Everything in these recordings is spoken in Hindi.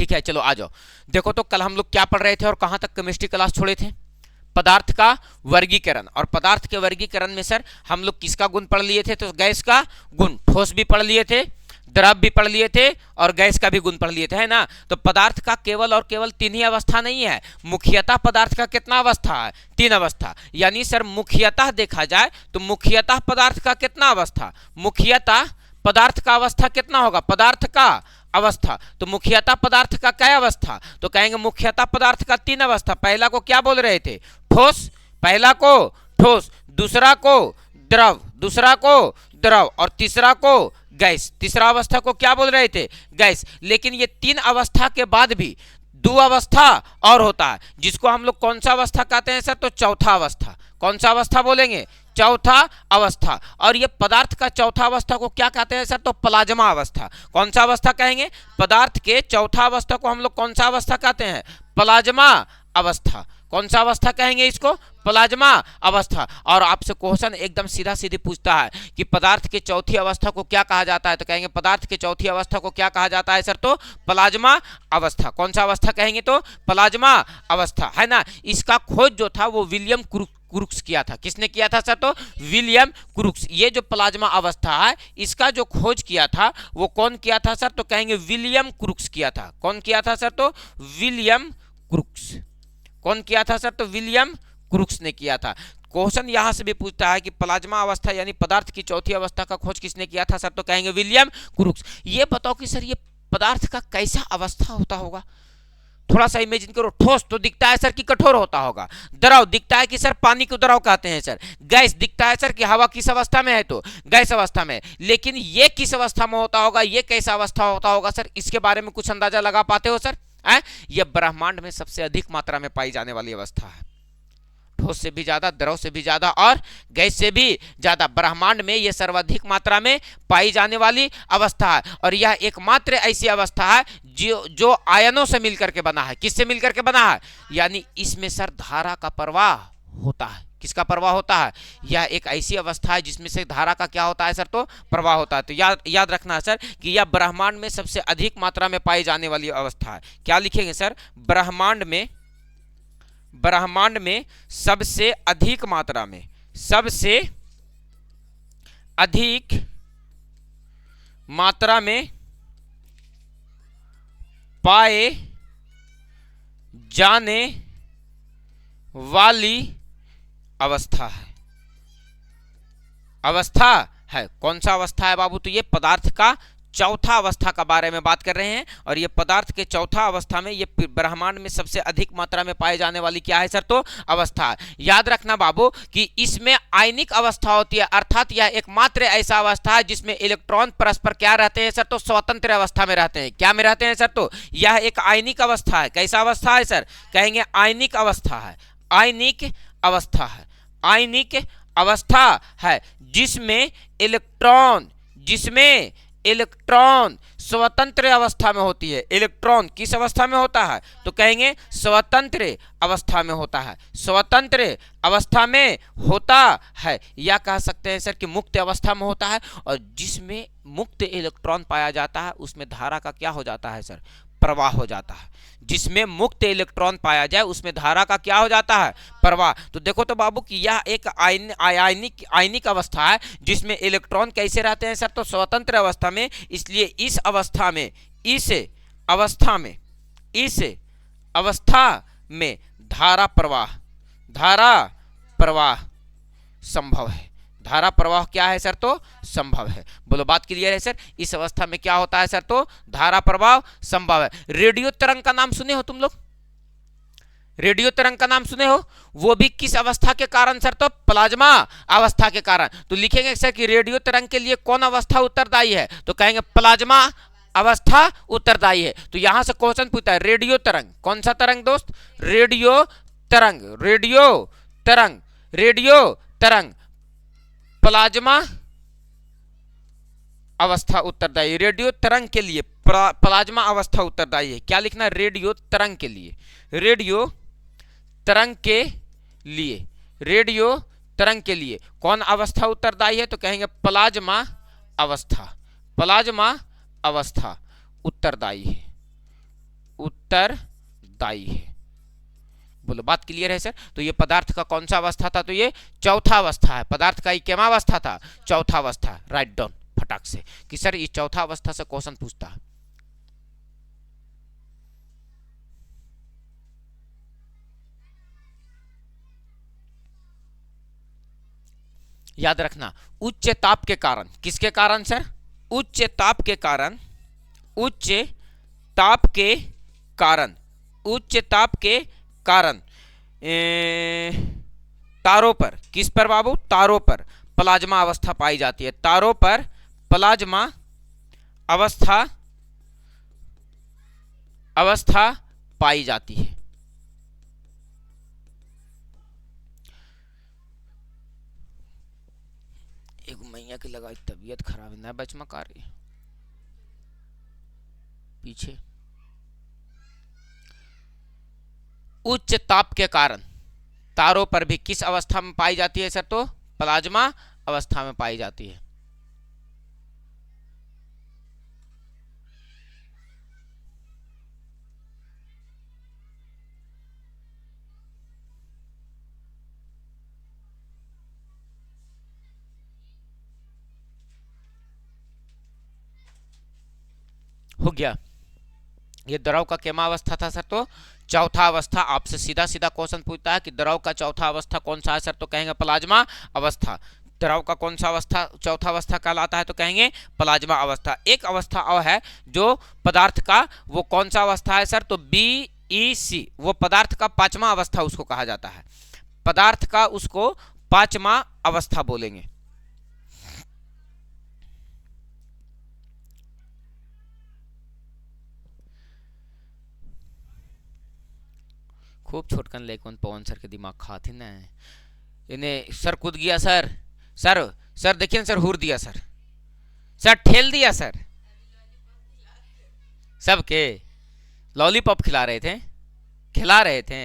ठीक है, चलो आ जाओ। देखो तो कल हम लोग क्या पढ़ रहे थे और कहां तक केमिस्ट्री क्लास छोड़े थे? पदार्थ का वर्गीकरण। और पदार्थ के वर्गीकरण में सर हम लोग किसका गुण पढ़ लिए थे? तो गैस का गुण, ठोस भी पढ़ लिए थे, द्रव भी पढ़ लिए थे और गैस का भी गुण पढ़ लिए थे, है ना। तो पदार्थ का केवल और केवल 3 ही अवस्था नहीं है, मुख्यतः पदार्थ का कितना अवस्था है? 3 अवस्था। यानी सर मुख्यतः देखा जाए तो मुख्यतः पदार्थ का कितना अवस्था? मुख्यतः पदार्थ का अवस्था कितना होगा? पदार्थ का अवस्था। तो मुख्यतः पदार्थ का क्या अवस्था? तो कहेंगे मुख्यतः पदार्थ का 3 अवस्था। पहला को क्या बोल रहे थे? ठोस। पहला को ठोस, दूसरा को द्रव, दूसरा को द्रव और तीसरा को गैस। तीसरा अवस्था को क्या बोल रहे थे? गैस। लेकिन ये 3 अवस्था के बाद भी 2 अवस्था और होता है, जिसको हम लोग कौन सा अवस्था कहते हैं सर? तो चौथा अवस्था। कौन सा अवस्था बोलेंगे? चौथा अवस्था। और ये पदार्थ का चौथा अवस्था को क्या कहते हैं सर? तो प्लाज्मा अवस्था। कौन सा अवस्था कहेंगे? पदार्थ के चौथा अवस्था को हम लोग कौन सा अवस्था कहते हैं? प्लाज्मा अवस्था। कौन सा अवस्था कहेंगे इसको? प्लाज्मा अवस्था। और आपसे क्वेश्चन एकदम सीधा सीधी पूछता है कि पदार्थ के चौथी अवस्था को क्या कहा जाता है? तो कहेंगे पदार्थ के चौथी अवस्था को क्या कहा जाता है सर? तो प्लाज्मा अवस्था। कौन सा अवस्था कहेंगे? तो प्लाज्मा अवस्था, है ना। इसका खोज जो था वो विलियम क्रुक्स किया था। किसने किया था सर? तो विलियम क्रुक्स। ये जो प्लाज्मा अवस्था है इसका जो खोज किया था वो कौन किया था सर? तो कहेंगे विलियम क्रुक्स किया था। कौन किया था सर? तो विलियम क्रुक्स। कौन किया था सर? तो विलियम क्रुक्स ने किया था। क्वेश्चन यहां से भी पूछता है कि प्लाज्मा अवस्था यानी पदार्थ की चौथी अवस्था का खोज किसने किया था सर? तो कहेंगे विलियम क्रुक्स। ये बताओ कि सर ये पदार्थ का कैसा अवस्था होता होगा? थोड़ा सा इमेजिन करो। ठोस तो दिखता है सर कि कठोर होता होगा, द्रव दिखता है कि सर पानी को द्रव कहते हैं सर, गैस दिखता है सर कि हवा किस अवस्था में है? तो गैस अवस्था में। लेकिन ये किस अवस्था में होता होगा? ये कैसा अवस्था होता होगा सर? इसके बारे में कुछ अंदाजा लगा पाते हो सर? यह ब्रह्मांड में सबसे अधिक मात्रा में पाई जाने वाली अवस्था है। ठोस से भी ज्यादा, द्रव से भी ज्यादा और गैस से भी ज्यादा ब्रह्मांड में यह सर्वाधिक मात्रा में पाई जाने वाली अवस्था है। और यह एकमात्र ऐसी अवस्था है जो आयनों से मिलकर के बना है। किससे मिलकर के बना है? यानी इसमें सर धारा का प्रवाह होता है। किसका प्रवाह होता है? यह एक ऐसी अवस्था है जिसमें से धारा का क्या होता है सर? तो प्रवाह होता है। तो याद रखना सर कि यह ब्रह्मांड में सबसे अधिक मात्रा में पाई जाने वाली अवस्था है। क्या लिखेंगे सर? ब्रह्मांड में सबसे अधिक मात्रा में, सबसे अधिक मात्रा में पाए जाने वाली अवस्था है। अवस्था है। कौन सा अवस्था है बाबू? तो ये पदार्थ का चौथा अवस्था का बारे में बात कर रहे हैं। और ये पदार्थ के चौथा अवस्था में ये ब्रह्मांड में सबसे अधिक मात्रा में पाए जाने वाली क्या है सर? तो अवस्था है। याद रखना बाबू कि इसमें आयनिक अवस्था होती है, अर्थात यह एकमात्र ऐसा अवस्था है जिसमें इलेक्ट्रॉन परस्पर क्या रहते हैं सर? तो स्वतंत्र अवस्था में रहते हैं। क्या में रहते हैं सर? तो यह एक आयनिक अवस्था है। कैसा अवस्था है सर? कहेंगे आयनिक अवस्था है। आयनिक अवस्था है। आयनिक अवस्था है जिसमें इलेक्ट्रॉन स्वतंत्र अवस्था में होती है। इलेक्ट्रॉन किस अवस्था में होता है? तो कहेंगे स्वतंत्र अवस्था में होता है। स्वतंत्र अवस्था में होता है, या कह सकते हैं सर कि मुक्त अवस्था में होता है। और जिसमें मुक्त इलेक्ट्रॉन पाया जाता है उसमें धारा का क्या हो जाता है सर? प्रवाह हो जाता है। जिसमें मुक्त इलेक्ट्रॉन पाया जाए उसमें धारा का क्या हो जाता है? प्रवाह। तो देखो तो बाबू कि यह एक आयनिक अवस्था है जिसमें इलेक्ट्रॉन कैसे रहते हैं सर? तो स्वतंत्र अवस्था में। इसलिए इस अवस्था में धारा प्रवाह संभव है। धारा प्रवाह क्या है सर? तो संभव है। बोलो बात क्लियर है सर? इस अवस्था में क्या होता है सर? तो धारा प्रवाह संभव है। रेडियो तरंग का नाम सुने हो तुम लोग? रेडियो तरंग का नाम सुने हो? वो भी किस अवस्था के कारण सर? तो प्लाज्मा अवस्था के कारण। तो लिखेंगे सर कि रेडियो तरंग के लिए कौन अवस्था उत्तरदायी है? तो कहेंगे प्लाज्मा अवस्था उत्तरदायी है। तो यहां से क्वेश्चन पूछता है रेडियो तरंग। कौन सा तरंग दोस्त? रेडियो तरंग प्लाज्मा अवस्था उत्तरदायी। रेडियो तरंग के लिए प्लाज्मा अवस्था उत्तरदायी है। क्या लिखना? रेडियो तरंग के लिए। रेडियो तरंग के लिए कौन अवस्था उत्तरदायी है? तो कहेंगे प्लाज्मा अवस्था उत्तरदायी है। उत्तरदायी है। बोलो बात क्लियर है सर। तो ये पदार्थ का कौन सा अवस्था था? तो ये चौथा अवस्था है। पदार्थ का ये क्या अवस्था था? चौथा अवस्था। राइट डाउन फटाक से कि सर ये चौथा अवस्था से क्वेश्चन पूछता है। याद रखना, उच्च ताप के कारण, किसके कारण सर? उच्च ताप के कारण, उच्च ताप के कारण, उच्च ताप के कारण तारों पर, किस पर बाबू? तारों पर प्लाज्मा अवस्था पाई जाती है। तारों पर प्लाज्मा अवस्था पाई जाती है। एक मैया की लगाई तबीयत खराब है, न बच मका रही पीछे। उच्च ताप के कारण तारों पर भी किस अवस्था में पाई जाती है सर? तो प्लाज्मा अवस्था में पाई जाती है। हो गया। ये द्रव का केमा अवस्था था सर? तो चौथा अवस्था। आपसे सीधा सीधा क्वेश्चन पूछता है कि द्रव का चौथा अवस्था कौन सा है सर? तो कहेंगे प्लाज्मा अवस्था। द्रव का कौन सा अवस्था चौथा अवस्था कहलाता है? तो कहेंगे प्लाज्मा अवस्था। एक अवस्था और है जो पदार्थ का, वो कौन सा अवस्था है सर? तो BEC, वो पदार्थ का पांचवा अवस्था उसको कहा जाता है। पदार्थ का उसको पांचवा अवस्था बोलेंगे। खूब छोटकन लेकिन पवन सर के दिमाग खाते ना, इन्हें सर कूद गया सर। सर सर देखिए सर, हुर दिया सर, सर ठेल दिया सर। सबके लॉलीपॉप खिला रहे थे, खिला रहे थे।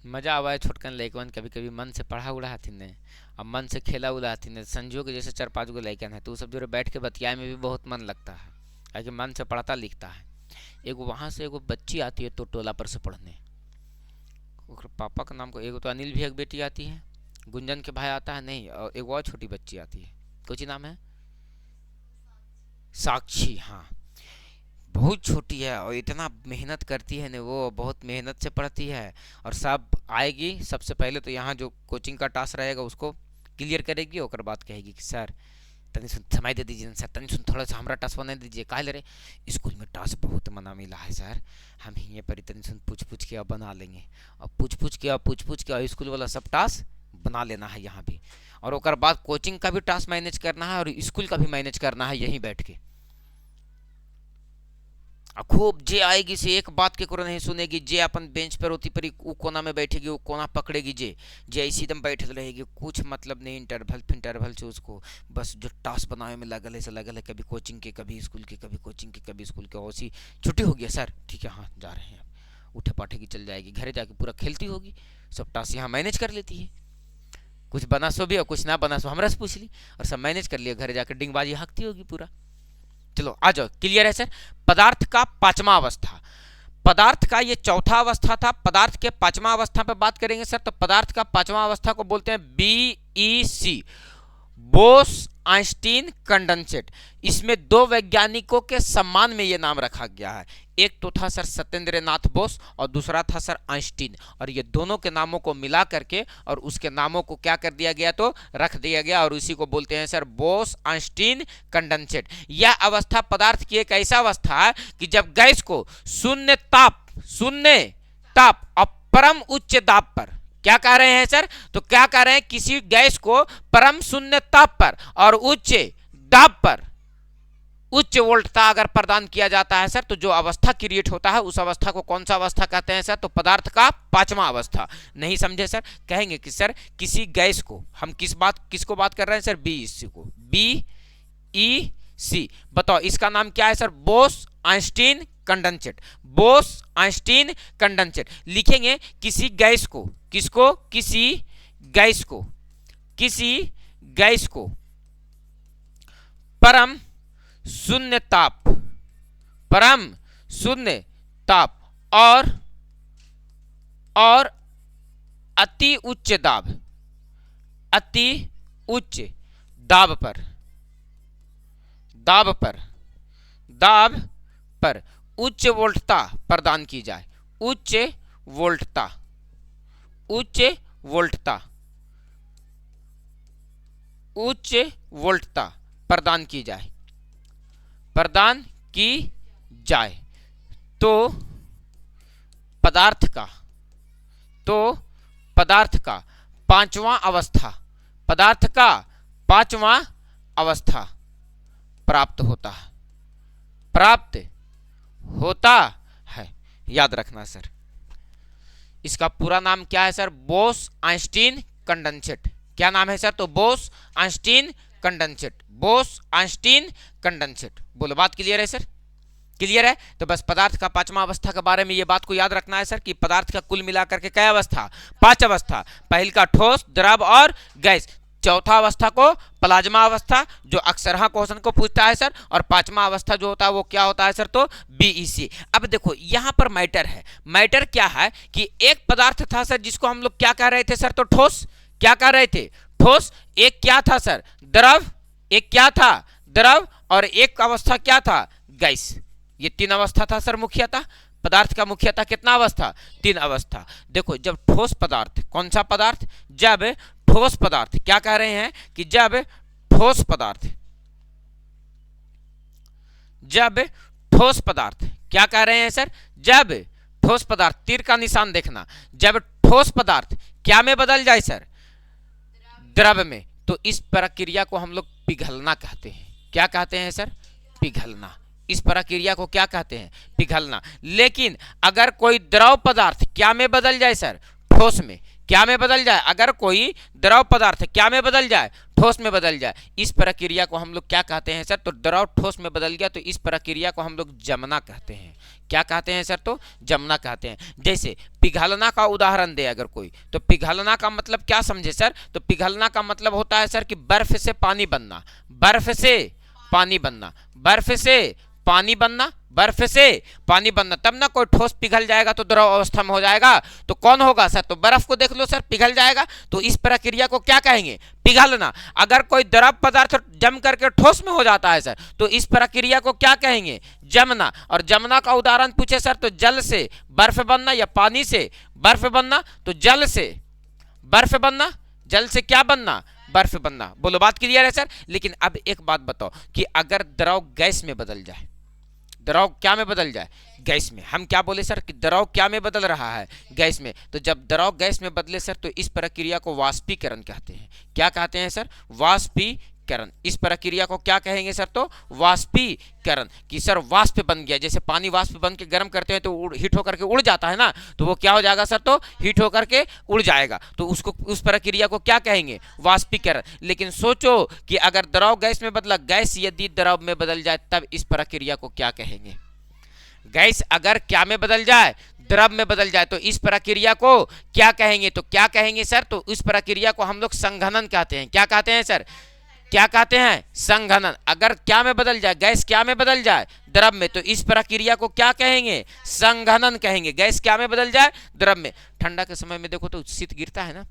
मजा आवा है छोटकन लैकन, कभी कभी मन से पढ़ा उड़ा हथिन ने, अब मन से खेला उला हथिन ने। संजो के जैसे 4-5 गो लैकन है, तो सब जो बैठ के बतियाए में भी बहुत मन लगता है, क्योंकि मन से पढ़ता लिखता है। एगो वहाँ से एगो बच्ची आती है तो टोला पर से पढ़ने, पापा का नाम को, एगो तो अनिल भैया की बेटी आती है, गुंजन के भाई आता है नहीं, और एगो और छोटी बच्ची आती है, कुछ नाम है साक्षी। हाँ बहुत छोटी है और इतना मेहनत करती है ना, वो बहुत मेहनत से पढ़ती है। और सब आएगी, सबसे पहले तो यहाँ जो कोचिंग का टास्क रहेगा उसको क्लियर करेगी, और बाद कहेगी कि सर तनी सुन समय दे दीजिए सर, तनी सुन थोड़ा सा हमारा टास्क बना दीजिए। कहा ले रहे स्कूल में टास्क बहुत मना मिला है सर, हम ही पर तनी सुन पूछ के अब बना लेंगे, और पूछ के स्कूल वाला सब टास्क बना लेना है यहाँ भी, और ओकर बाद कोचिंग का भी टास्क मैनेज करना है और स्कूल का भी मैनेज करना है यहीं बैठ के। खूब जे आएगी से एक बात के करो नहीं सुनेगी, जे अपन बेंच पर होती पर वो कोना में बैठेगी, वो कोना पकड़ेगी, जे ऐसी दम बैठल रहेगी, कुछ मतलब नहीं इंटरवल से उसको बस जो टास्क बनाने में लगल है से लगल है, कभी कोचिंग के कभी स्कूल के, कभी कोचिंग के कभी स्कूल के। और छुट्टी हो गया सर, ठीक है हाँ जा रहे हैं, उठे पाठे की चल जाएगी, घरे जाके पूरा खेलती होगी, सब टास्क यहाँ मैनेज कर लेती है, कुछ बना सो भी और कुछ ना बना सो हमरा से पूछ ली, और सब मैनेज कर लिया, घरे जाकर डिंगबाजी हाँकती होगी पूरा। चलो आ जाओ, क्लियर है सर। पदार्थ का पांचवा अवस्था, पदार्थ का ये चौथा अवस्था था, पदार्थ के पांचवा अवस्था पे बात करेंगे सर। तो पदार्थ का पांचवा अवस्था को बोलते हैं BEC, बोस आइंस्टीन कंडेंसेट। इसमें दो वैज्ञानिकों के सम्मान में ये नाम रखा गया है, एक तो था सर सत्येंद्र नाथ बोस और दूसरा था सर आइंस्टीन, और ये दोनों के नामों को मिला करके और उसके नामों को क्या कर दिया गया? तो रख दिया गया, और इसी को बोलते हैं सर बोस आइंस्टीन कंडेंसेट। यह अवस्था पदार्थ की एक ऐसा अवस्था है कि जब गैस को शून्य ताप और परम उच्च दाब पर, क्या कह रहे हैं सर? तो क्या कह रहे हैं, किसी गैस को परम शून्य ताप पर और उच्च दाब पर उच्च वोल्टता अगर प्रदान किया जाता है सर, तो जो अवस्था क्रिएट होता है उस अवस्था को कौन सा अवस्था कहते हैं सर? तो पदार्थ का पांचवा अवस्था। नहीं समझे सर? कहेंगे कि सर किसी गैस को, हम किसको बात कर रहे हैं सर? BEC को, BEC। बताओ इसका नाम क्या है sir? Bose Einstein condensate, Bose Einstein condensate. लिखेंगे किसी गैस को, किसको, किसी गैस को, किसी गैस को परम शून्य ताप, परम शून्य ताप और अति उच्च दाब, अति उच्च दाब पर, दाब पर, दाब पर उच्च वोल्टता प्रदान की जाए, उच्च वोल्टता, उच्च वोल्टता, उच्च वोल्टता प्रदान की जाए, प्रदान की जाए। तो पदार्थ का, तो पदार्थ का पांचवां अवस्था, पदार्थ का पांचवां अवस्था प्राप्त होता है, प्राप्त होता है। याद रखना सर, इसका पूरा नाम क्या है सर? Bose Einstein condensate. क्या नाम है सर? तो Bose Einstein condensate, Bose Einstein condensate. बोलो, बात क्लियर है सर? क्लियर है? तो बस पदार्थ का पांचवा अवस्था के बारे में ये बात को याद रखना है सर कि पदार्थ का कुल मिलाकर के क्या अवस्था? पांच अवस्था। पहल का ठोस, द्रव और गैस। चौथा अवस्था को प्लाज्मा अवस्था, जो अक्सर हाँ क्वेश्चन को पूछता है सर। और पांचवा अवस्था जो होता है वो क्या होता है सर? तो बीईसी। अब देखो यहाँ पर मैटर है, मैटर क्या है कि एक पदार्थ था सर जिसको हम लोग क्या कह रहे थे सर? तो ठोस। क्या कह रहे थे? ठोस। एक क्या था सर? द्रव। एक क्या था? द्रव। और एक अवस्था क्या था? गैस। ये तीन अवस्था था सर मुख्यतः। पदार्थ का मुख्यतः कितना अवस्था? तीन अवस्था। देखो, जब ठोस पदार्थ, कौन सा पदार्थ? जब ठोस पदार्थ, क्या कह रहे हैं कि जब ठोस पदार्थ, जब ठोस पदार्थ, क्या कह रहे हैं सर? जब ठोस पदार्थ, तीर का निशान देखना, जब ठोस पदार्थ क्या में बदल जाए सर? द्रव में, तो इस प्रक्रिया को हम लोग पिघलना कहते हैं। क्या कहते हैं सर? पिघलना। इस प्रक्रिया को क्या कहते हैं? पिघलना। लेकिन अगर कोई द्रव पदार्थ क्या में बदल जाए सर? ठोस में। क्या में बदल जाए? अगर कोई द्रव पदार्थ क्या में बदल जाए? ठोस में बदल जाए। इस प्रक्रिया को हम लोग क्या कहते हैं सर? तो द्रव ठोस में बदल गया तो इस प्रक्रिया को हम लोग जमना कहते हैं। क्या कहते हैं सर? तो जमना कहते हैं। जैसे पिघलना का उदाहरण दे अगर कोई, तो पिघलना का मतलब क्या समझे सर? तो पिघलना का मतलब होता है सर कि बर्फ से पानी बनना, बर्फ से पानी बनना, बर्फ से पानी बनना, बर्फ से पानी बनना। तब ना कोई ठोस पिघल जाएगा तो द्रव अवस्था में हो जाएगा। तो कौन होगा सर? तो बर्फ को देख लो सर, पिघल जाएगा। तो इस प्रक्रिया को क्या कहेंगे? पिघलना। अगर कोई द्रव पदार्थ जम करके ठोस में हो जाता है सर, तो इस प्रक्रिया को क्या कहेंगे? जमना। और जमना का उदाहरण पूछे सर तो जल से बर्फ बनना या पानी से बर्फ बनना। तो जल से बर्फ बनना, जल से क्या बनना? बर्फ बनना। बोलो, बात क्लियर है सर? लेकिन अब एक बात बताओ कि अगर द्रव गैस में बदल जाए, द्रव क्या में बदल जाए? गैस में। हम क्या बोले सर कि द्रव क्या में बदल रहा है? गैस में। तो जब द्रव गैस में बदले सर तो इस प्रक्रिया को वाष्पीकरण कहते हैं। क्या कहते हैं सर? वाष्पीकरण। इस प्रक्रिया को क्या कहेंगे सर? तो वाष्पीकरण। कि सर वाष्प बन गया, जैसे पानी वाष्प बन के गर्म करते हैं तो हीट होकर के उड़ जाता है ना, तो वो क्या हो जाएगा सर? तो हीट होकर के उड़ जाएगा। तो उसको, उस प्रक्रिया को क्या कहेंगे? वाष्पीकरण। लेकिन सोचो कि अगर द्रव गैस में बदला, गैस यदि द्रव में बदल जाए तब इस प्रक्रिया को क्या कहेंगे? गैस अगर क्या में बदल जाए? द्रव में बदल जाए तो इस प्रक्रिया को क्या कहेंगे? तो क्या कहेंगे सर? तो इस प्रक्रिया को हम लोग संघनन कहते हैं। क्या कहते हैं सर? क्या कहते हैं? संघनन। अगर क्या में बदल जाए, गैस क्या में बदल जाए? द्रव में, तो इस प्रक्रिया को क्या कहेंगे? संघनन कहेंगे। गैस क्या में बदल जाए? द्रव में। ठंडा के समय में देखो तो शीत गिरता है ना,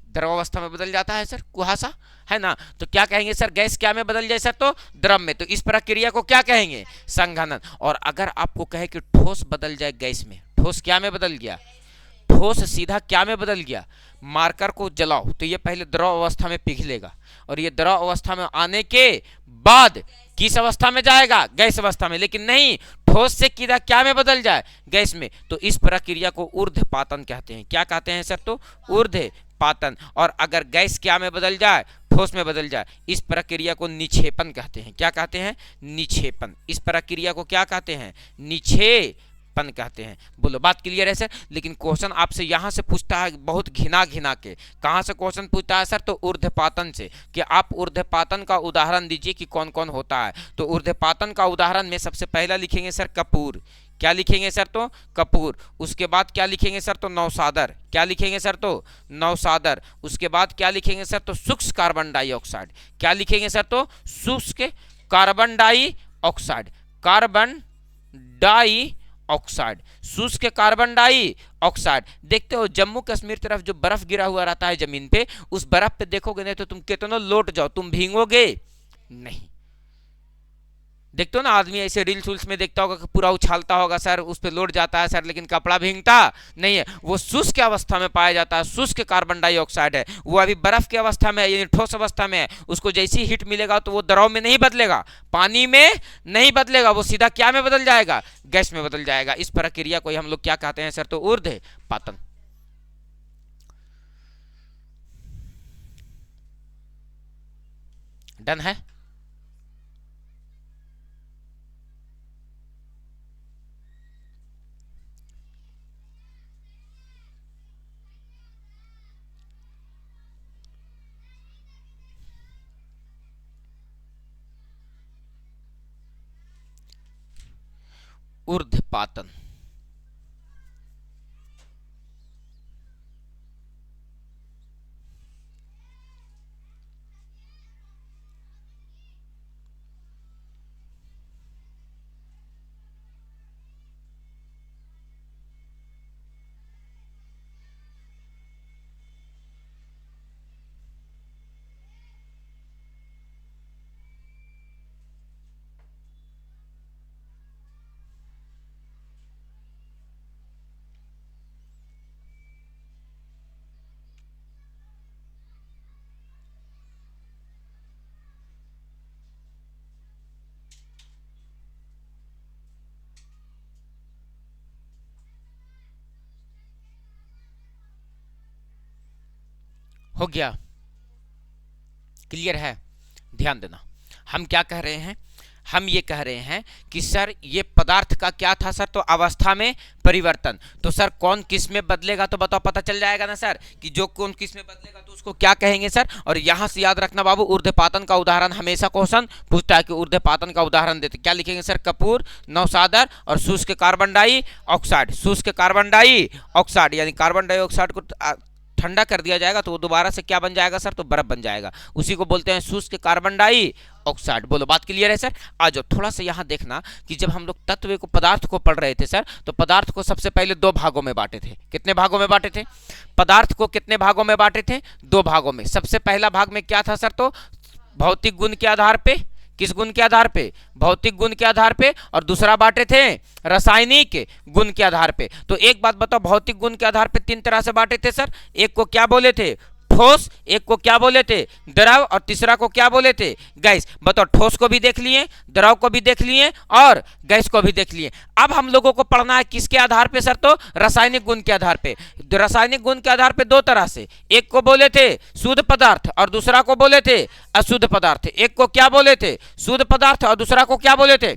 द्रव अवस्था में बदल जाता है सर, कुहासा है ना। तो क्या कहेंगे सर? गैस क्या में बदल जाए सर? तो द्रव में। तो इस प्रक्रिया को क्या कहेंगे? संघनन। और अगर आपको कहे कि ठोस बदल जाए गैस में, ठोस क्या में बदल गया? ठोस सीधा क्या में बदल गया? मार्कर को जलाओ तो ये पहले द्रव अवस्था में पिघलेगा और ये द्रव अवस्था में आने के बाद किस अवस्था में जाएगा? गैस अवस्था में। लेकिन नहीं, ठोस से सीधा क्या में बदल जाए? गैस में। तो इस प्रक्रिया को ऊर्ध्वपातन कहते हैं। क्या कहते हैं सर? तो ऊर्ध्वपातन। और अगर गैस क्या में बदल जाए? ठोस में बदल जाए, इस प्रक्रिया को निक्षेपण कहते हैं। क्या कहते हैं? निक्षेपण। इस प्रक्रिया को क्या कहते हैं? निक्षेपण पन कहते हैं। बोलो बात क्लियर है सर। लेकिन क्वेश्चन आपसे यहाँ से पूछता है बहुत घिना घिना के। कहाँ से क्वेश्चन पूछता है सर? तो ऊर्ध्वपातन से, कि आप ऊर्ध्वपातन का उदाहरण दीजिए कि कौन कौन होता है। तो ऊर्ध्वपातन का उदाहरण में सबसे पहला लिखेंगे सर कपूर। क्या लिखेंगे सर? तो कपूर। उसके बाद क्या लिखेंगे सर? तो नौसादर। क्या लिखेंगे सर? तो नौसादर। उसके बाद क्या लिखेंगे सर? तो शुष्क कार्बन डाइऑक्साइड। क्या लिखेंगे सर? तो शुष्क कार्बन डाइऑक्साइड। कार्बन डाइऑक्साइड, शुष्क कार्बन डाइऑक्साइड। देखते हो जम्मू कश्मीर तरफ जो बर्फ गिरा हुआ रहता है जमीन पे, उस बर्फ पे देखोगे नहीं तो तुम कितना लौट जाओ, तुम भीगोगे नहीं। देखते हो ना आदमी ऐसे रील्स उल्स में देखता होगा कि पूरा उछालता होगा सर, उस पर लोड जाता है सर, लेकिन कपड़ा भीगता नहीं है। वो शुष्क अवस्था में पाया जाता है, शुष्क कार्बन डाइऑक्साइड है। वो अभी बर्फ की अवस्था में है, यानी ठोस अवस्था में है। उसको जैसी हीट मिलेगा तो वो द्रव में नहीं बदलेगा, पानी में नहीं बदलेगा, वो सीधा क्या में बदल जाएगा? गैस में बदल जाएगा। इस प्रक्रिया को हम लोग क्या कहते हैं सर? तो ऊर्ध्वपातन। डन है। ऊर्ध्वपातन। हो गया? क्लियर है? ध्यान देना, हम क्या कह रहे हैं? हम ये कह रहे हैं कि सर ये पदार्थ का क्या था सर? तो अवस्था में परिवर्तन। तो सर कौन किस में बदलेगा? तो बताओ, पता चल जाएगा ना सर कि जो कौन किस में बदलेगा तो उसको क्या कहेंगे सर? और यहां से याद रखना बाबू, ऊर्ध्वपातन का उदाहरण हमेशा क्वेश्चन पूछता है कि ऊर्ध्वपातन का उदाहरण देते। क्या लिखेंगे सर? कपूर, नौसादर और शुष्क कार्बन डाइऑक्साइड। शुष्क कार्बन डाइऑक्साइड यानी कार्बन डाइऑक्साइड को ठंडा कर दिया जाएगा तो वो दोबारा से क्या बन जाएगा सर? तो बर्फ बन जाएगा। उसी को बोलते हैं शुष्क कार्बन डाइऑक्साइड। बोलो बात क्लियर है सर? आ जाओ थोड़ा सा यहाँ देखना कि जब हम लोग तत्व को, पदार्थ को पढ़ रहे थे सर, तो पदार्थ को सबसे पहले दो भागों में बांटे थे। कितने भागों में बांटे थे? पदार्थ को कितने भागों में बांटे थे? दो भागों में। सबसे पहला भाग में क्या था सर? तो भौतिक गुण के आधार पे। किस गुण के आधार पे? भौतिक गुण के आधार पे। और दूसरा बांटे थे रासायनिक गुण के आधार पे। तो एक बात बताओ, भौतिक गुण के आधार पे तीन तरह से बांटे थे सर। एक को क्या बोले थे? ठोस। एक को क्या बोले थे? द्रव। और तीसरा को क्या बोले थे? गैस। बताओ, ठोस को भी देख लिए, द्रव को भी देख लिए और गैस को भी देख लिए। अब हम लोगों को पढ़ना है किसके आधार पे सर? तो रासायनिक गुण के आधार पे। रासायनिक गुण के आधार पे दो तरह से, एक को बोले थे शुद्ध पदार्थ और दूसरा को बोले थे अशुद्ध पदार्थ। एक को क्या बोले थे? शुद्ध पदार्थ और दूसरा को क्या बोले थे?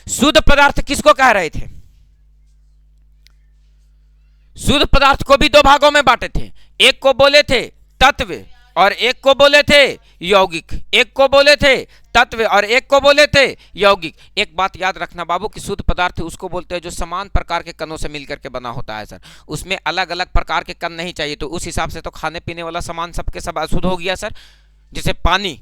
शुद्ध पदार्थ किसको कह रहे थे? शुद्ध पदार्थ को भी दो भागों में बांटे थे। एक को बोले थे तत्व और एक को बोले थे यौगिक। एक को बोले थे तत्व और एक को बोले थे यौगिक। एक बात याद रखना बाबू कि शुद्ध पदार्थ उसको बोलते हैं जो समान प्रकार के कणों से मिलकर के बना होता है सर। उसमें अलग अलग प्रकार के कण नहीं चाहिए। तो उस हिसाब से तो खाने पीने वाला सामान सबके सब अशुद्ध हो गया सर। जैसे पानी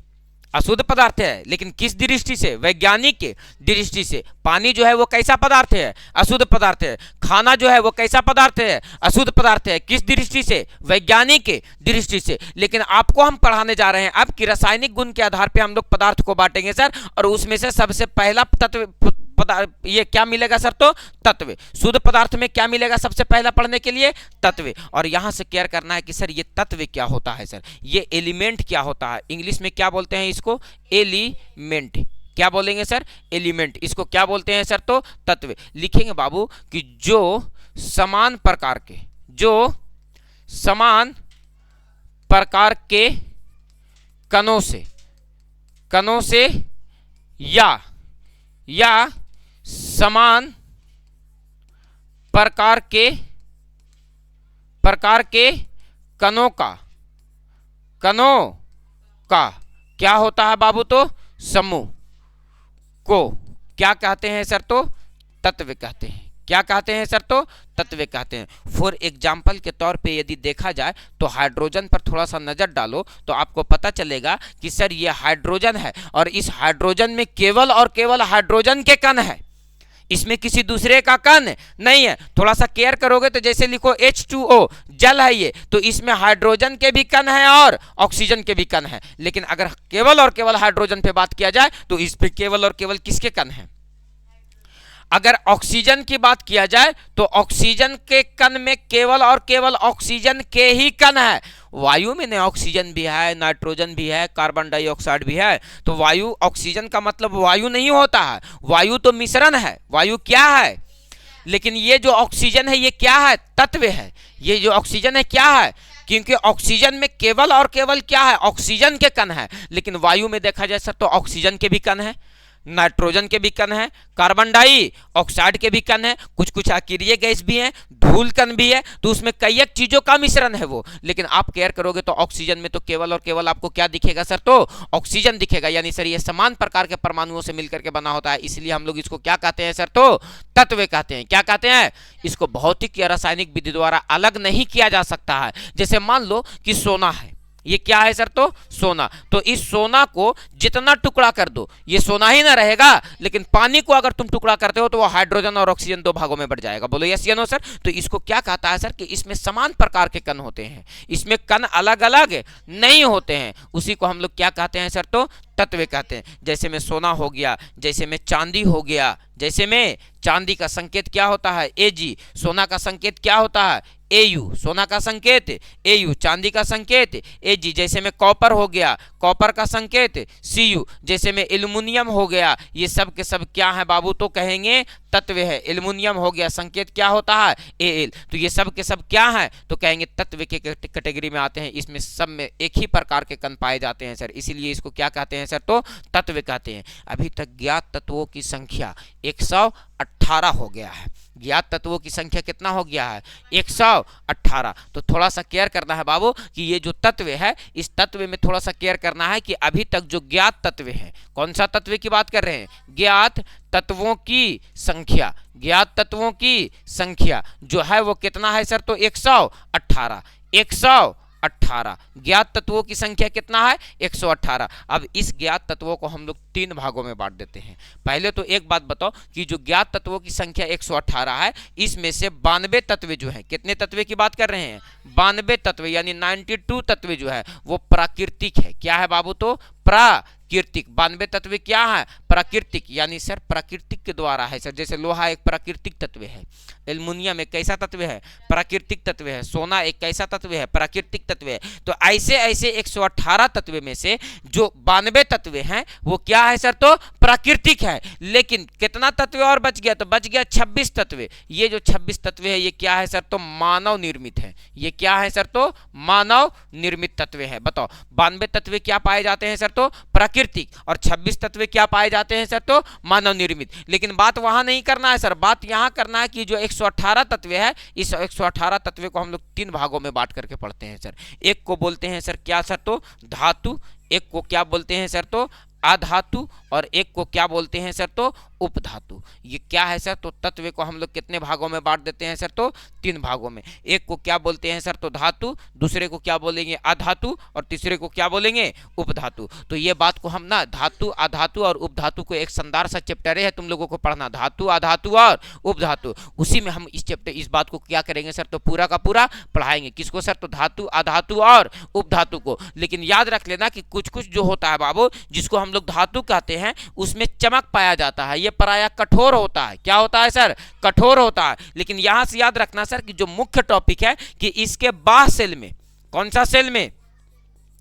अशुद्ध पदार्थ है, लेकिन किस दृष्टि से? वैज्ञानिक के दृष्टि से। पानी जो है वो कैसा पदार्थ है? अशुद्ध पदार्थ है। खाना जो है वो कैसा पदार्थ है? अशुद्ध पदार्थ है। किस दृष्टि से? वैज्ञानिक के दृष्टि से। लेकिन आपको हम पढ़ाने जा रहे हैं अब कि रासायनिक गुण के आधार पर हम लोग पदार्थ को बांटेंगे सर। और उसमें से सबसे पहला तत्व ये क्या मिलेगा सर? तो तत्व। शुद्ध पदार्थ में क्या मिलेगा सबसे पहला पढ़ने के लिए? तत्व। और यहां से केयर करना है कि सर ये तत्व क्या होता है सर, ये एलिमेंट क्या होता है। इंग्लिश में क्या बोलते हैं इसको? एलिमेंट। क्या बोलेंगे सर? एलिमेंट। इसको क्या बोलते हैं सर? तो तत्व। लिखेंगे बाबू कि जो समान प्रकार के कणों से या समान प्रकार के कणों का क्या होता है बाबू, तो समूह को क्या कहते हैं सर, तो तत्व कहते हैं। क्या कहते हैं सर, तो तत्व कहते हैं। फॉर एग्जाम्पल के तौर पे यदि देखा जाए तो हाइड्रोजन पर थोड़ा सा नजर डालो तो आपको पता चलेगा कि सर ये हाइड्रोजन है और इस हाइड्रोजन में केवल और केवल हाइड्रोजन के कण है, इसमें किसी दूसरे का कण नहीं है। थोड़ा सा केयर करोगे तो जैसे लिखो H2O जल है ये, तो इसमें हाइड्रोजन के भी कण है और ऑक्सीजन के भी कण है। लेकिन अगर केवल और केवल हाइड्रोजन पे बात किया जाए तो इसमें केवल और केवल किसके कण है। अगर ऑक्सीजन की बात किया जाए तो ऑक्सीजन के कण में केवल और केवल ऑक्सीजन के ही कण है। वायु में न ऑक्सीजन भी है, नाइट्रोजन भी है, कार्बन डाइऑक्साइड भी है। तो वायु, ऑक्सीजन का मतलब वायु नहीं होता है, वायु तो मिश्रण है। वायु क्या है, लेकिन ये जो ऑक्सीजन है ये क्या है, तत्व है। ये जो ऑक्सीजन है क्या है, क्योंकि ऑक्सीजन में केवल और केवल क्या है, ऑक्सीजन के कण है। लेकिन वायु में देखा जाए सर तो ऑक्सीजन के भी कण है, नाइट्रोजन के भी कण है, कार्बन डाइऑक्साइड के भी कण है, कुछ कुछ अकीरिय गैस भी है, धूल कण भी है। तो उसमें कई एक चीजों का मिश्रण है वो। लेकिन आप केयर करोगे तो ऑक्सीजन में तो केवल और केवल आपको क्या दिखेगा सर, तो ऑक्सीजन दिखेगा। यानी सर ये समान प्रकार के परमाणुओं से मिलकर के बना होता है, इसलिए हम लोग इसको क्या कहते हैं सर, तो तत्व कहते हैं। क्या कहते हैं, इसको भौतिक या रासायनिक विधि द्वारा अलग नहीं किया जा सकता है। जैसे मान लो कि सोना है, ये क्या है सर, तो सोना। तो इस सोना को जितना टुकड़ा कर दो ये सोना ही ना रहेगा, लेकिन पानी को अगर तुम टुकड़ा करते हो तो वो हाइड्रोजन और ऑक्सीजन दो भागों में बढ़ जाएगा। बोलो यस या नो सर। तो इसको क्या कहता है सर कि इसमें समान प्रकार के कण होते हैं, इसमें कण अलग अलग नहीं होते हैं। उसी को हम लोग क्या कहते हैं सर, तो तत्व कहते हैं। जैसे में सोना हो गया, जैसे में चांदी हो गया, जैसे में चांदी का संकेत क्या होता है, Ag, सोना का संकेत क्या होता है, Au, सोना का संकेत Au, चांदी का संकेत Ag। जैसे में कॉपर हो गया, कॉपर का संकेत Cu, जैसे में एल्युमिनियम हो गया, ये सब के सब क्या है बाबू, तो कहेंगे तत्व है। एल्युमिनियम हो गया, संकेत क्या होता है, Al। तो ये सब के सब क्या है, तो कहेंगे तत्व के कैटेगरी में आते हैं। इसमें सब में एक ही प्रकार के कण पाए जाते हैं सर, इसीलिए इसको क्या कहते हैं सर, तो तत्व कहते हैं। अभी तक ज्ञात तत्वों की संख्या 118 हो गया है। ज्ञात तत्वों की संख्या कितना हो गया है, 118। तो थोड़ा सा केयर करना है बाबू कि ये जो तत्व है, इस तत्व में थोड़ा सा केयर करना है कि अभी तक जो ज्ञात तत्व है, कौन सा तत्व की बात कर रहे हैं, ज्ञात तत्वों की संख्या। ज्ञात तत्वों की संख्या जो है वो कितना है सर, तो 118। 118 ज्ञात तत्वों की संख्या कितना है, 118। अब इस ज्ञात तत्वों को हम लोग 3 भागों में बांट देते हैं। पहले तो एक बात बताओ कि जो ज्ञात तत्वों की संख्या 118 है, इसमें से 92 तत्व जो है, कितने तत्व की बात कर रहे हैं, 92 तत्व, यानी 92 तत्व जो है वो प्राकृतिक है। क्या है बाबू, तो प्राकृतिक। 92 तत्व क्या है, प्राकृतिक, यानी सर प्राकृतिक के द्वारा है सर। जैसे लोहा एक प्राकृतिक तत्व है, एल्युमिनियम एक कैसा तत्व है, प्राकृतिक तत्व है, सोना एक कैसा तत्व है, प्राकृतिक तत्व है। तो ऐसे ऐसे 118 तत्व में से जो 92 तत्व हैं वो क्या है सर, तो प्राकृतिक है। लेकिन कितना तत्व और बच गया, तो बच गया 26 तत्व। ये जो 26 तत्व है ये क्या है सर, तो मानव निर्मित है। ये क्या है सर, तो मानव निर्मित तत्व है। बताओ 92 तत्व क्या पाए जाते हैं सर, तो प्राकृतिक, और 26 तत्व क्या पाए जाते हैं सर, तो मानव निर्मित। लेकिन बात वहां नहीं करना है सर, बात यहां करना है कि जो 118 तत्व है, इस 118 तत्व को हम लोग 3 भागों में बांट करके पढ़ते हैं सर। एक को बोलते हैं सर क्या सर, तो धातु, एक को क्या बोलते हैं सर, तो अधातु, और एक को क्या बोलते हैं सर, तो उपधातु। ये क्या है सर, तो तत्व को हम लोग कितने भागों में बांट देते हैं सर, तो 3 भागों में। एक को क्या बोलते हैं सर, तो धातु, दूसरे को क्या बोलेंगे अधातु, और तीसरे को क्या बोलेंगे उपधातु। तो ये बात को हम ना धातु, अधातु और उपधातु को एक शानदार सा चैप्टर है तुम लोगों को पढ़ना, धातु, अधातु और उपधातु। उसी में हम इस चैप्टर, इस बात को क्या करेंगे सर, तो पूरा का पूरा पढ़ाएंगे। किसको सर, तो धातु, अधातु और उपधातु को। लेकिन याद रख लेना कि कुछ कुछ जो होता है बाबू, जिसको हम लोग धातु कहते हैं, उसमें चमक पाया जाता है, ये प्रायः कठोर होता है। क्या होता है सर, कठोर होता है। लेकिन यहां से याद रखना सर कि जो मुख्य टॉपिक है कि इसके बाह्य सेल में, कौन सा सेल में,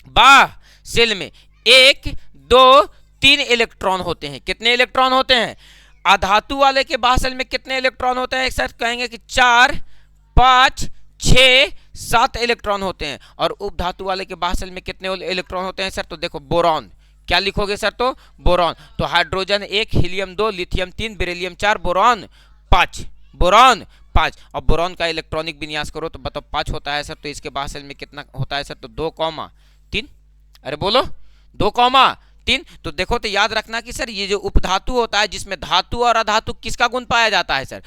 बाह्य सेल में 1, 2, 3 इलेक्ट्रॉन होते हैं। कितने इलेक्ट्रॉन होते हैं, अधातु वाले के बाह्य सेल में कितने इलेक्ट्रॉन होते हैं, सर कहेंगे कि 4, 5, 6, 7 इलेक्ट्रॉन होते हैं। और उपधातु वाले के बाह्य सेल में कितने इलेक्ट्रॉन होते हैं सर, तो देखो बोरॉन। क्या लिखोगे सर, तो बोरॉन। तो hydrogen 1, helium 2, lithium 3, beryllium 4, boron 5, boron 5। और बोरॉन का इलेक्ट्रॉनिक विन्यास करो तो बताओ 5 होता है सर, तो इसके बाद सेल में कितना होता है सर, तो 2,3। अरे बोलो 2,3। तो देखो तो याद रखना कि सर ये जो उपधातु होता है जिसमें धातु और अधातु किसका गुण पाया जाता है सर,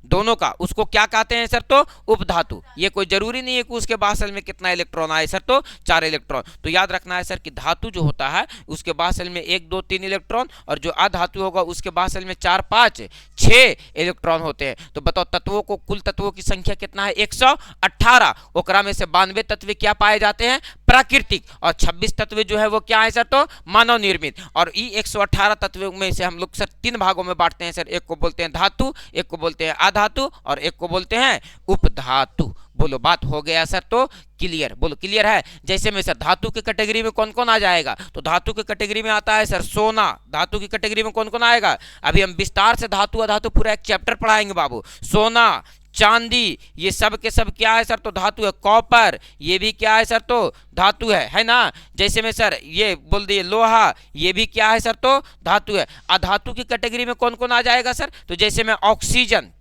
दोनों का, उसको क्या कहते हैं सर, तो उपधातु। ये कोई जरूरी नहीं है कि उसके बाद सेल में कितना इलेक्ट्रॉन आए सर, तो 4 इलेक्ट्रॉन। तो याद रखना है सर कि धातु जो होता है उसके बाद सेल में 1 2 3 इलेक्ट्रॉन, और जो अधातु होगा उसके बाद सेल में 4 5 6 इलेक्ट्रॉन होते हैं। तो बताओ तत्वों को, कुल तत्वों की संख्या कितना है, 118। ओकरा में से 92 तत्व क्या पाए जाते हैं, प्राकृतिक, और 26 तत्व जो है वो क्या है सर, तो मानव निर्मित। और ये 118 तत्वों में से हम लोग सर 3 भागों में बांटते हैं सर, एक को बोलते हैं धातु, एक को बोलते हैं अधातु, और एक को बोलते हैं उपधातु। बोलो बात हो गया सर, तो क्लियर, बोलो क्लियर है। जैसे में सर धातु के कैटेगरी में कौन कौन आ जाएगा, तो धातु के कैटेगरी में आता है सर सोना। धातु की कैटेगरी में कौन कौन आएगा, अभी हम विस्तार से धातु अधातु पूरा एक चैप्टर पढ़ाएंगे बाबू। सोना, चांदी, ये सब के सब क्या है सर, तो धातु है। कॉपर, ये भी क्या है सर, तो धातु है ना। जैसे में सर ये बोल दिए लोहा, ये भी क्या है सर, तो धातु है। अधातु की कैटेगरी में कौन कौन आ जाएगा सर, तो जैसे में ऑक्सीजन,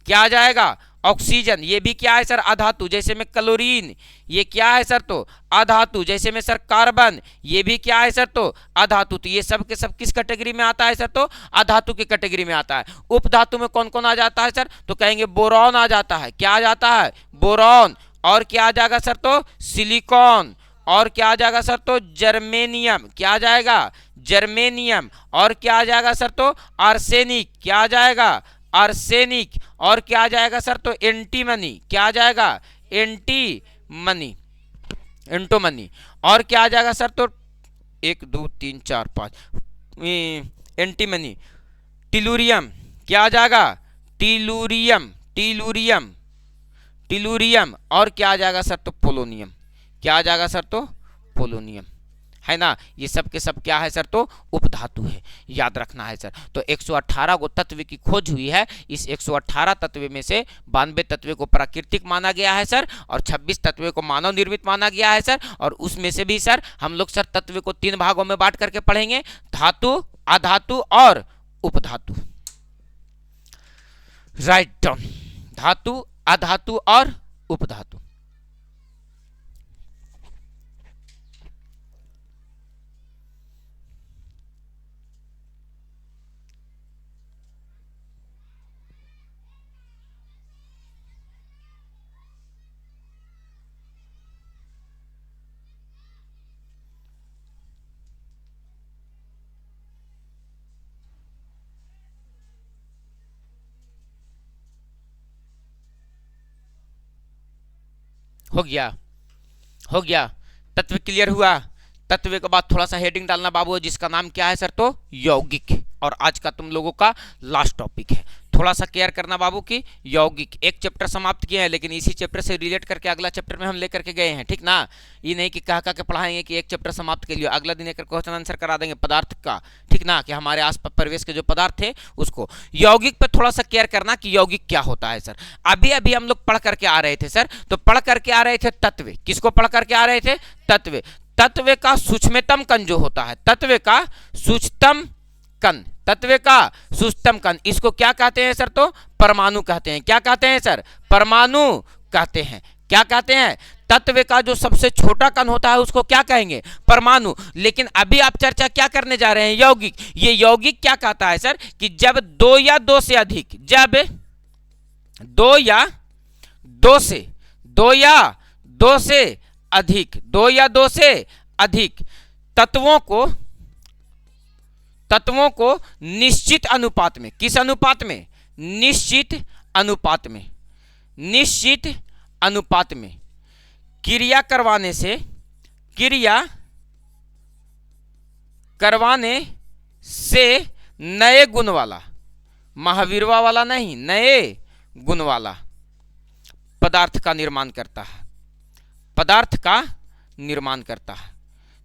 क्या आ जाएगा, ऑक्सीजन, ये भी क्या है सर, अधातु। जैसे में क्लोरीन, ये क्या है सर, तो अधातु। जैसे में सर कार्बन, ये भी क्या है सर, तो अधातु। तो ये सब के सब किस कैटेगरी में आता है सर, तो अधातु की कैटेगरी में आता है। उपधातु में कौन कौन आ जाता है सर, तो कहेंगे बोरॉन आ जाता है। क्या आ जाता है, बोरॉन। और क्या आ जाएगा सर, तो सिलिकॉन। और क्या आ जाएगा सर, तो जर्मेनियम। क्या आ जाएगा, जर्मेनियम। और क्या आ जाएगा सर, तो आर्सेनिक। क्या आ जाएगा, आर्सेनिक। और क्या आ जाएगा सर, तो एंटीमनी। क्या आ जाएगा, एंटीमनी, एंटोमनी। और क्या आ जाएगा सर, तो 1 2 3 4 5 एंटीमनी। टिलूरियम, क्या आ जाएगा, टिलूरियम, टिलूरियम, टिलूरियम। और क्या आ जाएगा सर, तो पोलोनियम। क्या आ जाएगा सर, तो पोलोनियम, है ना। ये सब के सब क्या है सर, तो उपधातु है, याद रखना है सर। तो 118 गो तत्व की खोज हुई है। इस 118 तत्व में से 92 तत्व को प्राकृतिक माना गया है सर, और 26 तत्व को मानव निर्मित माना गया है सर। और उसमें से भी सर हम लोग सर तत्व को 3 भागों में बांट करके पढ़ेंगे, धातु, अधातु और उपधातु। राइट डाउन, धातु, अधातु और उपधातु। हो गया, हो गया, तत्व क्लियर हुआ। तत्व के बाद थोड़ा सा हेडिंग डालना बाबू, जिसका नाम क्या है सर, तो यौगिक। और आज का तुम लोगों का लास्ट टॉपिक है, थोड़ा सा केयर करना बाबू की यौगिक। एक चैप्टर समाप्त किया है, लेकिन इसी चैप्टर से रिलेट करके अगला चैप्टर में हम लेकर के गए हैं, ठीक ना। ये नहीं कि कह के पढ़ाएंगे कि एक चैप्टर समाप्त के लिए अगला दिन एक क्वेश्चन आंसर करा देंगे पदार्थ का, ठीक ना, कि हमारे आस परिवेश के जो पदार्थ थे उसको। यौगिक पे थोड़ा सा केयर करना कि यौगिक क्या होता है सर। अभी अभी हम लोग पढ़ करके आ रहे थे सर, तो पढ़ करके आ रहे थे तत्व। किसको पढ़ करके आ रहे थे, तत्व। तत्व का सूक्ष्मतम कण जो होता है, तत्व का सूक्ष्मतम कण, तत्व का सूक्ष्मतम कण, इसको क्या कहते हैं सर, तो परमाणु कहते हैं। क्या कहते हैं सर, परमाणु कहते हैं। क्या कहते हैं, तत्व का जो सबसे छोटा कण होता है उसको क्या कहेंगे, परमाणु। लेकिन अभी आप चर्चा क्या करने जा रहे हैं, यौगिक। ये यौगिक क्या कहता है सर, कि जब 2 या 2 से अधिक, जब 2 या 2 से 2 या 2 से अधिक, 2 या 2 से अधिक तत्वों को निश्चित अनुपात में, किस अनुपात में, निश्चित अनुपात में, निश्चित अनुपात में क्रिया करवाने से नए गुण वाला, महावीरवा वाला नहीं, नए गुण वाला पदार्थ का निर्माण करता है, पदार्थ का निर्माण करता है,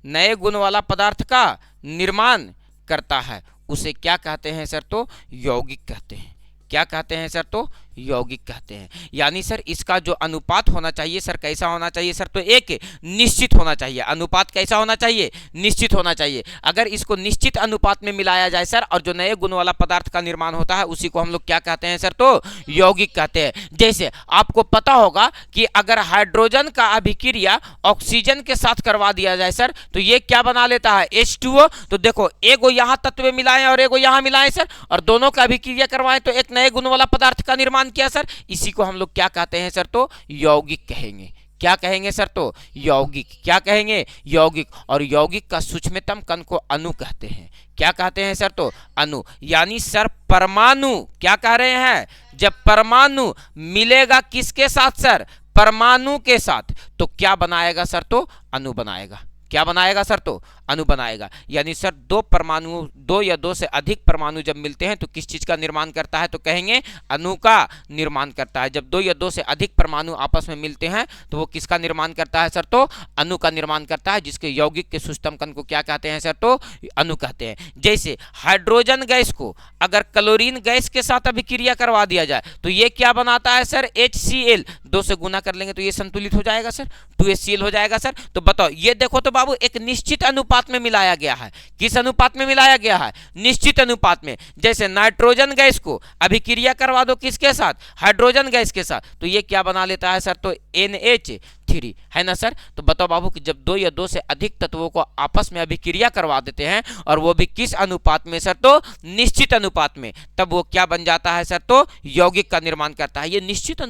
नए गुण वाला पदार्थ का निर्माण करता है, उसे क्या कहते हैं सर, तो यौगिक कहते हैं। क्या कहते हैं सर, तो यौगिक कहते हैं। यानी सर इसका जो अनुपात होना चाहिए सर कैसा होना चाहिए सर, तो एक निश्चित होना चाहिए। अनुपात कैसा होना चाहिए, निश्चित होना चाहिए। अगर इसको निश्चित अनुपात में मिलाया जाए सर और जो नए गुण वाला पदार्थ का निर्माण होता है उसी को हम लोग क्या कहते हैं सर, तो यौगिक कहते हैं। जैसे आपको पता होगा कि अगर हाइड्रोजन का अभिक्रिया ऑक्सीजन के साथ करवा दिया जाए सर तो ये क्या बना लेता है, H2O। तो देखो एगो यहाँ तत्व मिलाएं और एगो यहाँ मिलाएं सर और दोनों का अभिक्रिया करवाएं तो एक नए गुण वाला पदार्थ का निर्माण किया सर। इसी को हम लोग क्या कहते हैं सर, तो यौगिक कहेंगे। क्या कहेंगे सर, तो यौगिक। क्या कहेंगे, यौगिक। और यौगिक का सूक्ष्मतम कण को अणु कहते हैं। क्या कहते हैं सर, तो अणु। यानी सर परमाणु, क्या कह रहे हैं, जब परमाणु मिलेगा किसके साथ सर, परमाणु के साथ, तो क्या बनाएगा सर, तो अणु बनाएगा। क्या बनाएगा सर, तो अणु बनाएगा। यानी सर दो परमाणु, दो या दो से अधिक परमाणु जब मिलते हैं तो किस चीज का निर्माण करता है, तो कहेंगे अणु का निर्माण करता है। जब दो या दो से अधिक परमाणु आपस में मिलते हैं तो वो किसका निर्माण करता है सर, तो अणु का निर्माण करता है, जिसके यौगिक के सूक्ष्मतम कण को क्या कहते हैं सर, तो अणु कहते हैं। जैसे हाइड्रोजन गैस को अगर क्लोरीन गैस के साथ अभिक्रिया करवा दिया जाए तो ये क्या बनाता है सर, HCl। दो से गुना कर लेंगे तो ये संतुलित हो जाएगा सर, 2HCl हो जाएगा सर। तो बताओ, ये देखो तो बाबू एक निश्चित अनुपात में मिलाया गया है। किस अनुपात में मिलाया गया है, निश्चित अनुपात में। जैसे नाइट्रोजन गैस को अभिक्रिया करवा दो किसके साथ, हाइड्रोजन गैस के साथ, तो ये क्या बना लेता है सर, तो NH3, है ना सर। तो बताओ बाबू कि जब दो या दो से अधिक तत्वों को आपस में अभिक्रिया करवा देते हैं और वो भी किस अनुपात में सर, तो निश्चित अनुपात में, तब वो क्या बन जाता है सर, तो यौगिक का निर्माण करता है। ये निश्चित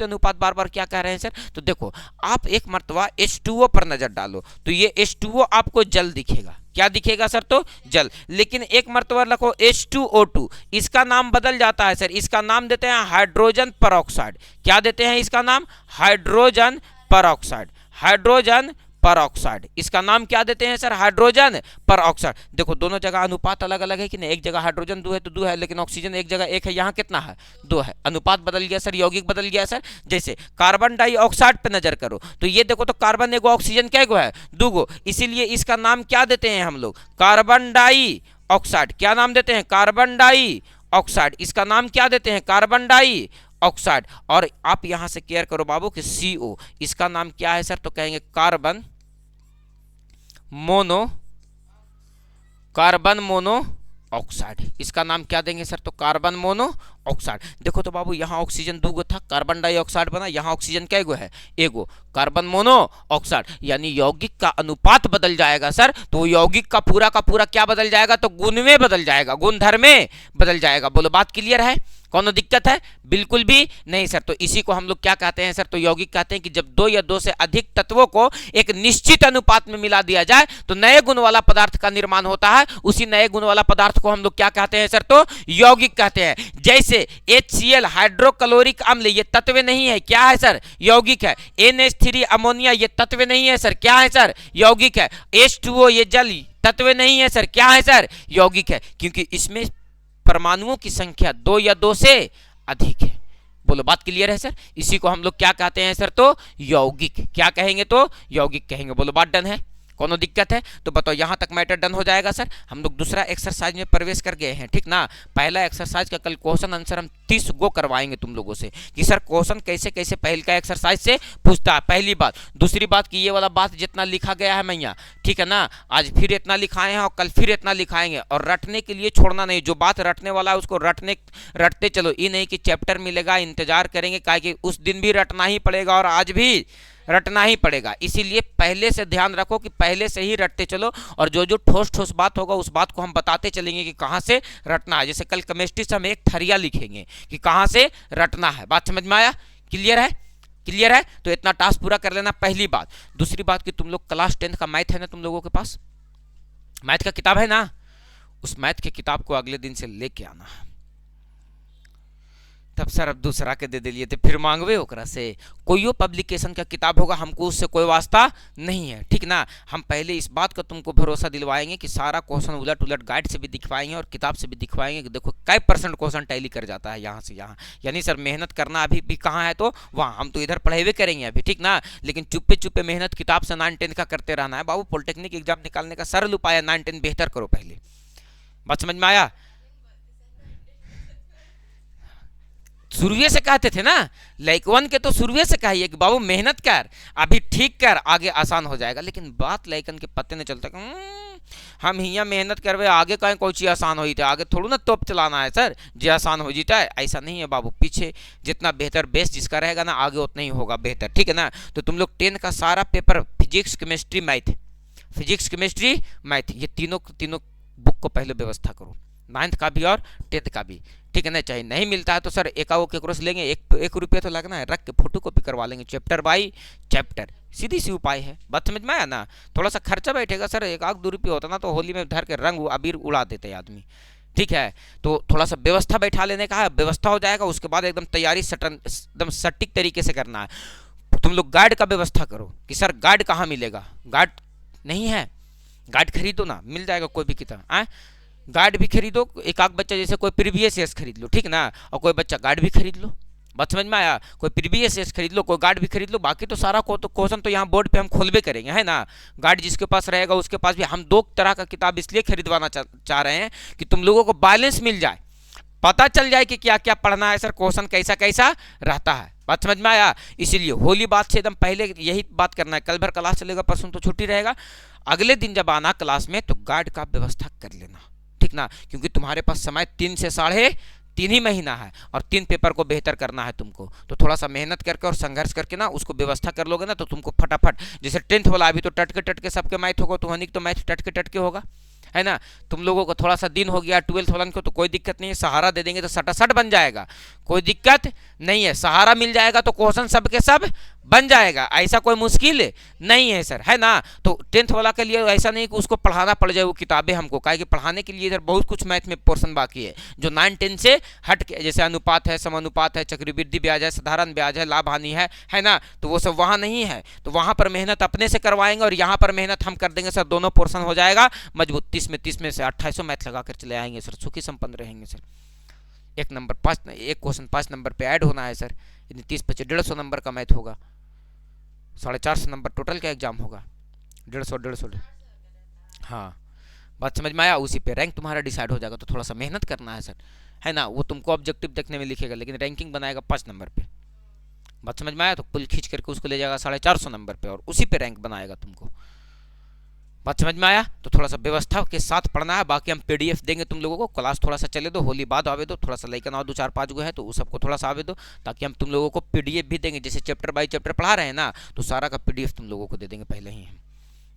अनुपात बार बार क्या कह रहे हैं सर, तो देखो आप एक मर्तबा H2O पर नजर डालो तो ये H2O आपको जल दिखेगा। क्या दिखेगा सर, तो जल। लेकिन एक मर्तबा रखो H2O2, इसका नाम बदल जाता है सर, इसका नाम देते हैं हाइड्रोजन परऑक्साइड। क्या देते हैं इसका नाम, हाइड्रोजन परऑक्साइड। हाइड्रोजन परऑक्साइड, इसका नाम क्या देते हैं सर, हाइड्रोजन परऑक्साइड। देखो दोनों जगह अनुपात अलग अलग है कि नहीं, एक जगह हाइड्रोजन 2 है तो 2 है, लेकिन ऑक्सीजन एक जगह 1 है, यहाँ कितना है, 2 है। अनुपात बदल गया सर, यौगिक बदल गया सर। जैसे कार्बन डाइऑक्साइड पे नजर करो तो ये देखो तो कार्बन एगो, ऑक्सीजन क्या गो है, 2 गो, इसीलिए इसका नाम क्या देते हैं हम लोग, कार्बन डाइऑक्साइड। क्या नाम देते हैं, कार्बन डाइऑक्साइड। इसका नाम क्या देते हैं, कार्बन डाई ऑक्साइड। और आप यहां से केयर करो बाबू कि CO, इसका नाम क्या है सर, तो कहेंगे कार्बन मोनो ऑक्साइड। इसका नाम क्या देंगे सर, तो कार्बन मोनो ऑक्साइड। देखो तो बाबू यहाँ ऑक्सीजन 2 गो था, कार्बन डाइऑक्साइड बना, यहाँ ऑक्सीजन क्या गो है, एगो, कार्बन मोनो ऑक्साइड। यानी यौगिक का अनुपात बदल जाएगा सर, तो यौगिक का पूरा क्या बदल जाएगा, तो गुण में बदल जाएगा, गुणधर्म में बदल जाएगा। बोलो बात क्लियर है, कौन दिक्कत है, बिल्कुल भी नहीं सर। तो इसी को हम लोग क्या कहते हैं सर, तो यौगिक कहते हैं कि जब दो या दो से अधिक तत्वों को एक निश्चित अनुपात में मिला दिया जाए तो नए गुण वाला पदार्थ का निर्माण होता है। उसी नए गुण वाला पदार्थ को हम लोग क्या कहते हैं सर, तो यौगिक कहते हैं। जैसे HCl हाइड्रोक्लोरिक अम्ल, ये तत्व नहीं है, क्या है सर, यौगिक है। NH3 अमोनिया, ये तत्व नहीं है सर, क्या है सर, यौगिक है। H2O ये जल तत्व नहीं है सर, क्या है सर, यौगिक है, क्योंकि इसमें परमाणुओं की संख्या 2 या 2 से अधिक है। बोलो बात क्लियर है सर। इसी को हम लोग क्या कहते हैं सर, तो यौगिक। क्या कहेंगे, तो यौगिक कहेंगे। बोलो बात डन है, कोनो दिक्कत है तो बताओ, यहां तक मैटर डन हो जाएगा सर। हम लोग दूसरा एक्सरसाइज में प्रवेश कर गए हैं, ठीक ना। पहला एक्सरसाइज का कल क्वेश्चन आंसर हम 30 गो करवाएंगे तुम लोगों से कि सर क्वेश्चन कैसे कैसे पहले का एक्सरसाइज से पूछता है, पहली बात। दूसरी बात कि ये वाला बात जितना लिखा गया है मैया, ठीक है ना, आज फिर इतना लिखाए हैं और कल फिर इतना लिखाएंगे, और रटने के लिए छोड़ना नहीं। जो बात रटने वाला है उसको रटते चलो, ये नहीं कि चैप्टर मिलेगा इंतजार करेंगे, काहे उस दिन भी रटना ही पड़ेगा और आज भी रटना ही पड़ेगा। इसीलिए पहले से ध्यान रखो कि पहले से ही रटते चलो, और जो जो ठोस ठोस बात होगा उस बात को हम बताते चलेंगे कि कहाँ से रटना है। जैसे कल केमिस्ट्री से हम एक ठरिया लिखेंगे कि कहाँ से रटना है। बात समझ में आया, क्लियर है, क्लियर है। तो इतना टास्क पूरा कर लेना, पहली बात। दूसरी बात कि तुम लोग क्लास 10 का मैथ है ना, तुम लोगों के पास मैथ का किताब है ना, उस मैथ के किताब को अगले दिन से लेके आना। तब सर अब दूसरा के दे दिलिए थे, फिर मांगवे ओकरा से। कोई पब्लिकेशन का किताब होगा, हमको उससे कोई वास्ता नहीं है, ठीक ना। हम पहले इस बात का तुमको भरोसा दिलवाएंगे कि सारा क्वेश्चन उलट उलट गाइड से भी दिखवाएंगे और किताब से भी दिखवाएंगे कि देखो कै % क्वेश्चन टैली कर जाता है यहाँ से यहाँ। यानी सर मेहनत करना अभी भी कहाँ है, तो वहाँ। हम तो इधर पढ़ेबे करेंगे अभी, ठीक ना, लेकिन चुप्पे चुप्पे मेहनत किताब से 9-10 का करते रहना है बाबू। पॉलिटेक्निक एग्जाम निकालने का सरल उपाय है 9-10 बेहतर करो पहले। बात समझ में आया। शुरुए से कहते थे ना, लइकवन के तो शुरुए से कहिए कि बाबू मेहनत कर, अभी ठीक कर, आगे आसान हो जाएगा। लेकिन बात लइकन के पत्ते नहीं चलता, हम हियाँ मेहनत करवे, आगे कहीं कोई चीज़ आसान हो जाता है, आगे थोड़ा ना तोप चलाना है सर जो आसान हो जाता है, ऐसा नहीं है बाबू। पीछे जितना बेहतर बेस जिसका रहेगा ना, आगे उतना ही होगा बेहतर, ठीक है ना। तो तुम लोग 10 का सारा paper physics chemistry math, physics chemistry math, ये तीनों बुक को पहले व्यवस्था करो, 9th का भी और 10th का भी, ठीक है ना। चाहे नहीं मिलता है तो सर एकाओ केकरो से लेंगे, एक रुपया तो लगना है, रख के फोटो कॉपी करवा लेंगे, चैप्टर बाई चैप्टर, सीधी सी उपाय है। बात समझ में आया ना। थोड़ा सा खर्चा बैठेगा सर, 1-2 रुपये होता ना तो होली में धर के रंग अबीर उड़ा देते आदमी, ठीक है। तो थोड़ा सा व्यवस्था बैठा लेने का है, व्यवस्था हो जाएगा, उसके बाद एकदम तैयारी एकदम सटीक तरीके से करना है। तुम लोग गाइड का व्यवस्था करो कि सर गाइड कहाँ मिलेगा, गाइड नहीं है, गाइड खरीदो ना, मिल जाएगा कोई भी किताब, गाइड भी खरीदो, एक आध बच्चा जैसे कोई प्रीवियस ईयर्स खरीद लो, ठीक ना, और कोई बच्चा गाइड भी खरीद लो। बात समझ में आया, कोई प्रीवियस ईयर्स खरीद लो, कोई गाइड भी खरीद लो, बाकी तो सारा को तो क्वेश्चन तो यहाँ बोर्ड पे हम खोलबे करेंगे, है ना। गाइड जिसके पास रहेगा उसके पास भी हम 2 तरह का किताब इसलिए खरीदवाना चाह रहे हैं कि तुम लोगों को बैलेंस मिल जाए, पता चल जाए कि क्या क्या पढ़ना है सर, क्वेश्चन कैसा कैसा रहता है। बात समझ में आया। इसीलिए होली बात से एकदम पहले यही बात करना है। कल भर क्लास चलेगा, परसों तो छुट्टी रहेगा, अगले दिन जब आना क्लास में तो गाइड का व्यवस्था कर लेना, ठीक ना, क्योंकि तुम्हारे पास समय 3 से 3.5 ही महीना है और 3 पेपर को बेहतर करना है तुमको। तो थोड़ा सा मेहनत करके और संघर्ष करके ना उसको व्यवस्था कर लोगे ना तो तुमको फटाफट, जैसे 10th वाला अभी तो टटके सबके मैथ होगा, तुम्हारी तो मैथ टटके होगा, है ना। तुम लोगों को थोड़ा सा दिन हो गया 12th वालन को तो कोई दिक्कत नहीं है, सहारा दे देंगे तो सटासट बन जाएगा, कोई दिक्कत नहीं है। सहारा मिल जाएगा तो क्वेश्चन सब के सब बन जाएगा, ऐसा कोई मुश्किल नहीं है सर, है ना। तो 10th वाला के लिए ऐसा नहीं कि उसको पढ़ाना पड़ जाए वो किताबें हमको, काहे कि पढ़ाने के लिए इधर बहुत कुछ मैथ में पोर्शन बाकी है जो 9-10 से हट के, जैसे अनुपात है, समानुपात है, चक्रवृद्धि ब्याज है, साधारण ब्याज है, लाभ हानि है ना। तो वो सब वहाँ नहीं है, तो वहाँ पर मेहनत अपने से करवाएंगे और यहाँ पर मेहनत हम कर देंगे सर, दोनों पोर्शन हो जाएगा मजबूत। 30 में से 2800 मैथ लगा कर चले आएंगे सर, सुखी संपन्न रहेंगे सर। एक क्वेश्चन 5 नंबर पे ऐड होना है सर, 30-25 150 नंबर का मैथ होगा, 450 नंबर टोटल का एग्जाम होगा, 150। हाँ, बात समझ में आया। उसी पे रैंक तुम्हारा डिसाइड हो जाएगा, तो थोड़ा सा मेहनत करना है सर, है ना। वो तुमको ऑब्जेक्टिव देखने में लिखेगा लेकिन रैंकिंग बनाएगा 5 नंबर पे। बात समझ में आया। तो कुल खींच करके उसको ले जाएगा 450 नंबर पे और उसी पे रैंक बनाएगा तुमको। बात समझ में आया। तो थोड़ा सा व्यवस्था के साथ पढ़ना है। बाकी हम PDF देंगे तुम लोगों को, क्लास थोड़ा सा चले दो, होली बाद आवे दो, थोड़ा सा लेकर आओ 2-4-5 गो है तो उस सबको थोड़ा सा आवे दो, ताकि हम तुम लोगों को PDF भी देंगे, जैसे चैप्टर बाई चैप्टर पढ़ा रहे हैं ना, तो सारा का PDF तुम लोगों को दे देंगे पहले ही,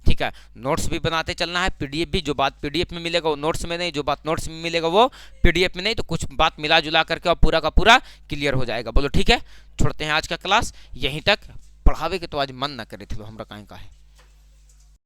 ठीक है। नोट्स भी बनाते चलना है, PDF भी, जो बात PDF में मिलेगा वो नोट्स में नहीं, जो बात नोट्स में मिलेगा वो PDF में नहीं, तो कुछ बात मिला जुला करके और पूरा का पूरा क्लियर हो जाएगा। बोलो ठीक है। छोड़ते हैं आज का क्लास यहीं तक, पढ़ावे के तो आज मन ना करे थे, हमरा कहीं का है।